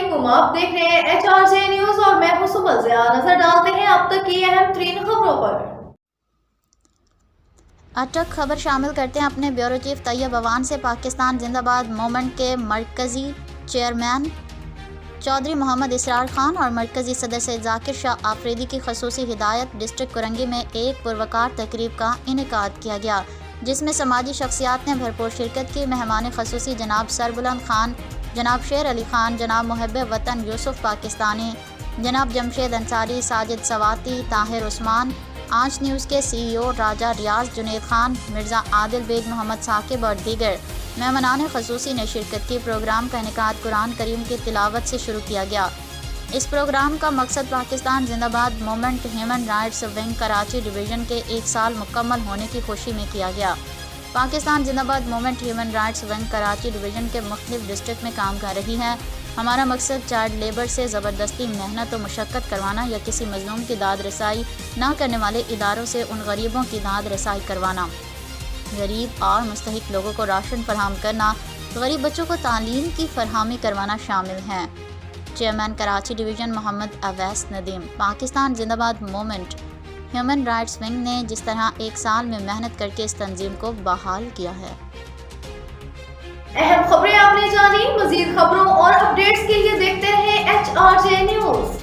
علیکم، آپ دیکھ رہے ہیں HRJ نیوز اور میں ہوں سبل ضیاء۔ نظر ڈالتے ہیں اب تک کی اہم ترین خبروں پر۔ اٹک خبر شامل کرتے ہیں اپنے بیورو چیف طیب عوان سے۔ پاکستان زندہ باد موومنٹ کے مرکزی چیئرمین چودھری محمد اسرار خان اور مرکزی صدر سید ذاکر شاہ آفریدی کی خصوصی ہدایت ڈسٹرکٹ کرنگی میں ایک پروقار تقریب کا انعقاد کیا گیا، جس میں سماجی شخصیات نے بھرپور شرکت کی۔ مہمان خصوصی جناب سربلند خان، جناب شیر علی خان، جناب محب وطن یوسف پاکستانی، جناب جمشید انصاری، ساجد سواتی، طاہر عثمان، آنچ نیوز کے CEO راجہ ریاض، جنید خان، مرزا عادل بیگ، محمد ثاقب اور دیگر مہمانان خصوصی نے شرکت کی۔ پروگرام کا انعقاد قرآن کریم کی تلاوت سے شروع کیا گیا۔ اس پروگرام کا مقصد پاکستان زندہ باد movement human rights wing Karachi division کے 1 سال مکمل ہونے کی خوشی میں کیا گیا۔ پاکستان زندہ باد movement human rights wing Karachi division کے مختلف ڈسٹرکٹ میں کام کر رہی ہے۔ ہمارا مقصد چائلڈ لیبر سے زبردستی محنت و مشقت کروانا یا کسی مظلوم کی داد رسائی نہ کرنے والے اداروں سے ان غریبوں کی داد رسائی کروانا، غریب اور مستحق لوگوں کو راشن فراہم کرنا، غریب بچوں کو تعلیم کی فراہمی کروانا شامل ہیں۔ چیئرمین کراچی ڈویژن محمد اویس ندیم۔ پاکستان زندہ باد موومنٹ ہیومن رائٹس ونگ نے جس طرح 1 سال میں محنت کر کے اس تنظیم کو بحال کیا ہے۔ اہم خبریں آپ نے جانی، مزید خبروں اور اپڈیٹس کے لیے دیکھتے رہیں HRJ نیوز۔